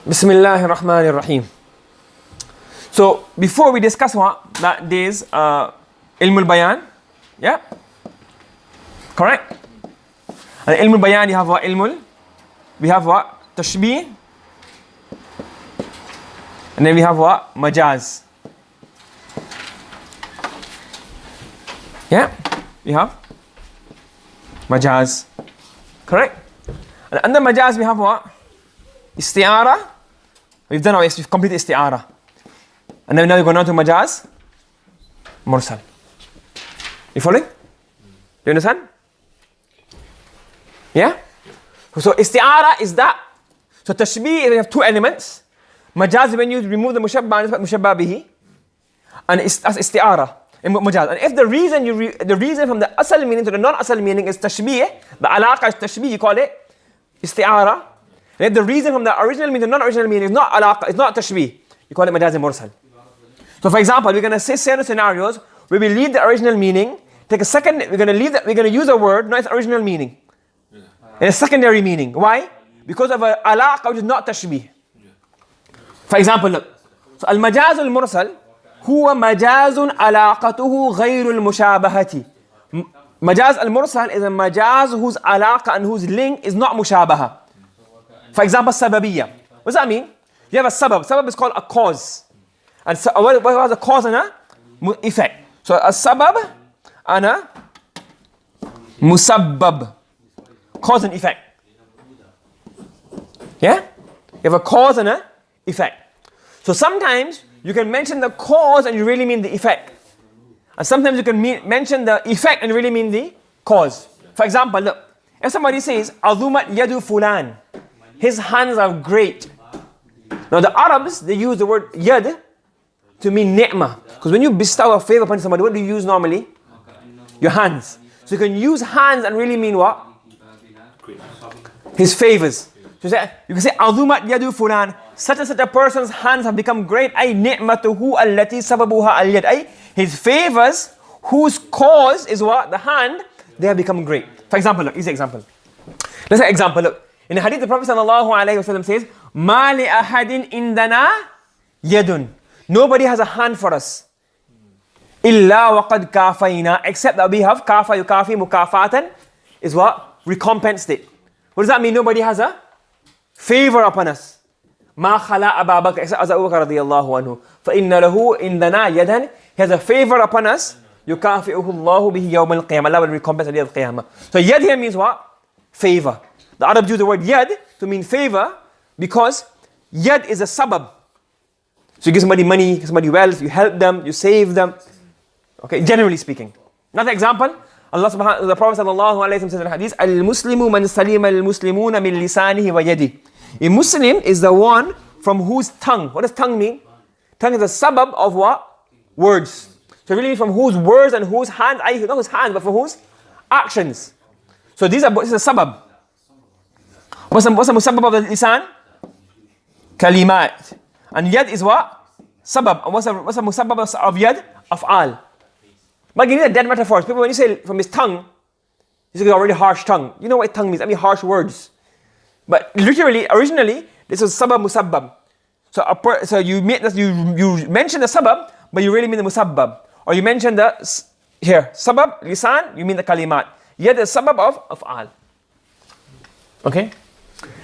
Bismillahir Rahmanir Rahim. So before we discuss what that is Ilmul Bayan, yeah, correct. And Ilmul Bayan, you have what Ilmul, we have what Tashbih, and then we have what Majaz. Yeah, we have Majaz, correct. And under Majaz we have what Isti'ara. We've done our, we've completed Isti'ara. And then now we're going on to Majaz, Mursal. You following? Do you understand? Yeah? So Isti'ara is that. So Tashbih, you have two elements. Majaz, when you remove the Mushabbah and Mushabbah bihi. And that's Isti'ara in Majaz. And if the reason from the Asal meaning to the non-Asal meaning is Tashbih, the Alaqa is Tashbih, you call it Isti'ara. And if the reason from the original meaning to non-original meaning is not Alaqa, it's not Tashbih, you call it Majaz and Mursal. So for example, we're going to say certain scenarios where we leave the original meaning, take a second, we're going to use a word, not its original meaning. And a secondary meaning. Why? Because of a alaqa which is not tashbih. For example, look. So al-majaz al-mursal huwa majazun alaqatuhu ghayru al-mushabahati. Majaz al-mursal is a majaz whose alaqa and whose link is not mushabaha. For example, sababiyya. What does that mean? You have a sabab. Sabab is called a cause. And so, what was a cause and a effect? So a sabab and a musabbab. Cause and effect. Yeah? You have a cause and an effect. So sometimes you can mention the cause and you really mean the effect. And sometimes you can mention the effect and you really mean the cause. For example, look. If somebody says, Azumat yadu fulan. His hands are great. Now the Arabs, they use the word yad to mean ni'mah. Because when you bestow a favor upon somebody, what do you use normally? Your hands. So you can use hands and really mean what? His favors. So you can say, Azumat yadu fulan. Such and such a person's hands have become great. Ay ni'matuhu allati sababuha al-yad. Ay, his favors, whose cause is what? The hand, they have become great. For example, look, easy example. Let's say example, look. In the hadith, the Prophet sallallahu alayhi wa sallam says, Ma li ahadin indana yadun. Nobody has a hand for us. Illa waqad kafayna. Except that we have kafa yukafi mukafatan is what? Recompensed it. What does that mean? Nobody has a favor upon us. Ma khala Abu Bakr except Abu Bakr radiyallahu anhu. Fa inna lahu indana yadan. He has a favor upon us. Yukafi'uhu Allahu bihi yawm al-qiyamah. Allah will recompense at the day of qiyamah. So yad here means what? Favor. The Arabs use the word yad to mean favor because yad is a sabab. So you give somebody money, give somebody wealth, you help them, you save them. Okay, generally speaking. Another example, the Prophet sallallahu alayhi wa sallam says in the hadith, Al-Muslimu man salima al-Muslimuna min lisanihi wa yadi. A Muslim is the one from whose tongue. What does tongue mean? Tongue is a sabab of what? Words. So really from whose words and whose hands, not whose hands, but for whose actions. So this is a sabab. What's the musabbab of the lisan? Kalimat. And yad is what? Sabab. And what's the musabbab of yad? Af'al. But give me a dead metaphors. People, when you say from his tongue, this is already harsh tongue. You know what tongue means? I mean harsh words. But literally, originally, this was sabab musabbab. So you mention the sabab, but you really mean the musabbab. Or you mention the here sabab lisan, you mean the kalimat. Yad is sabab of af'al. Okay.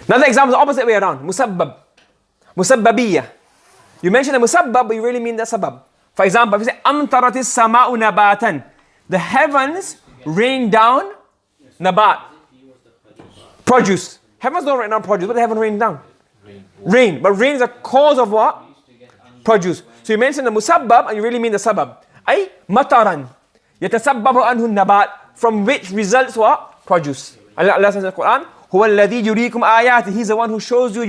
Another example is the opposite way around. Musabbab. Musabbabiyya. You mention the musabbab, but you really mean the sabab. For example, if you say, Amtaratis sama'u nabatan. The heavens rain down nabat. Produce. Heavens don't rain down produce, but the heaven rain down. Rain. But rain is a cause of what? Produce. So you mention the musabbab and you really mean the sabab. Ay mataran. Yatasabbabu anhu nabat. From which results what? Produce. Allah says in the Quran, Huwa alladhi yurikum ayati. He's the one who shows you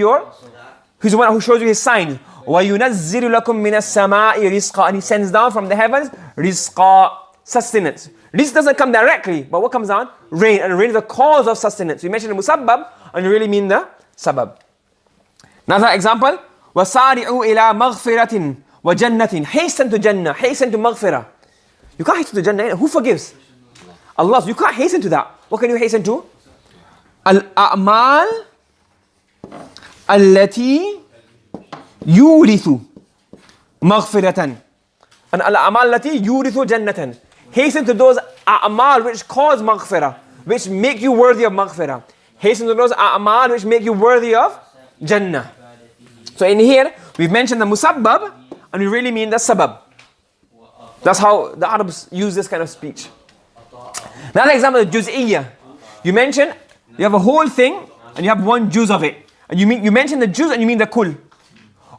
He's the one who shows you his signs. وَيُنَزِّلُ لَكُم مِّنَ السَّمَاءِ رِزْقًا. And he sends down from the heavens rizqa, sustenance. Rizq doesn't come directly, but what comes down? Rain. And rain is the cause of sustenance. So you mention the musabbab and you really mean the sabab. Another example, وَسَارِعُوا إِلَى مَغْفِرَةٍ وَجَنَّةٍ. Hasten to Jannah, hasten to maghfirah. You can't hasten to Jannah. Who forgives? Allah. So you can't hasten to that. What can you hasten to? Al-a'mal allati yurithu maghfiratan. And al-a'mal lati yurithu jannatan. Hasten to those a'mal which cause maghfirah, which make you worthy of maghfirah. Hasten to those a'mal which make you worthy of Jannah. So in here, we've mentioned the musabbab, and we really mean the sabab. That's how the Arabs use this kind of speech. Another example is juz'iyya. You mention, you have a whole thing, and you have one juz of it. And you mention the juz and you mean the kull.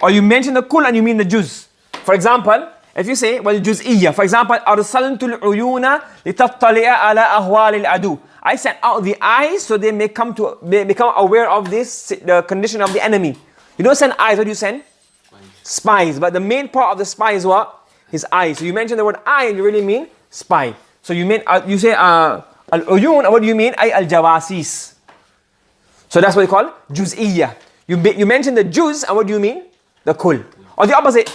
Or you mention the kull and you mean the juz. For example, if you say, well, juz'iyya. For example, أَرْسَلْتُ الْعُيُونَ لِتَطَّلِعَ عَلَىٰ أَهْوَالِ الْعَدُوِ. I sent out the eyes so they may become aware of this, the condition of the enemy. You don't send eyes, what do you send? Spies. But the main part of the spy is what? His eyes. So you mention the word eye and you really mean spy. So you say al-uyun, what do you mean? Ay al-jawasis. So that's what you call juz'iyya. You mention the juz and what do you mean? The kull. Or the opposite.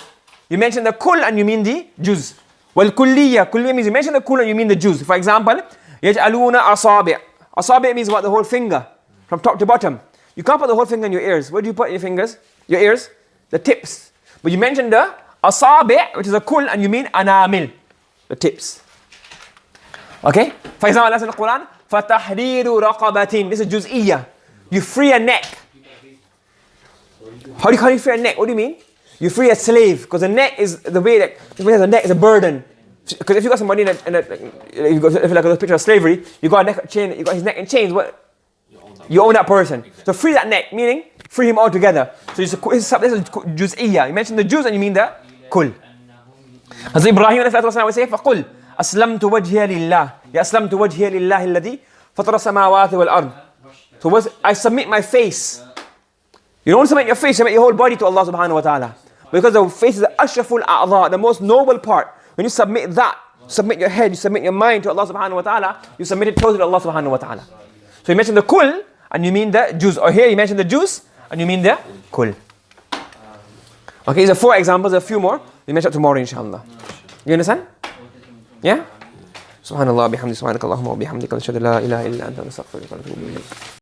You mention the kull and you mean the juz. Well, kulliyya. Kulliyya means you mention the kull and you mean the juz. For example, yaj'aluna asabi'. Asabi' means what? The whole finger. From top to bottom. You can't put the whole finger in your ears. Where do you put your fingers? Your ears? The tips. But you mention the asabi', which is a kull, and you mean anamil. The tips. Okay? For example, that's in the Quran. فَتَحْرِيرُ رَقَبَةٍ. This is juz'iyya. You free a neck. How do you free a neck? What do you mean? You free a slave. Because a neck is the way that, a neck is a burden. Because if you got somebody if you like a picture of slavery, you got a neck chain, you got his neck in chains, what? You own that person. So free that neck, meaning free him altogether. So this is juz'iyya. You mention the juz and you mean the kull. Hazrat Ibrahim would say, فَقُلْ أَسْلَمْتُ وَجْهِيَ لِلَّهِ يَا أَسْلَمْتُ وَجْهِيَ لِلَّهِ الَّذِي فَطَرَ السَّمَاوَاتِ وَالْأَرْضِ. So I submit my face. You don't submit your face, you submit your whole body to Allah subhanahu wa ta'ala. Because the face is the ashraful a'adha, the most noble part. When you submit that, submit your head, you submit your mind to Allah subhanahu wa ta'ala, you submit it totally to Allah subhanahu wa ta'ala. So you mention the kull and you mean the juz. Or here you mention the juz and you mean the kull. Okay, these are 4 examples, a few more. We mention tomorrow inshallah. You understand? Yeah? Subhanallah bihamdi subhanakallahumma wa bihamdika ashhadu an la ilaha illa anta astaghfiruka wa atubu ilayk.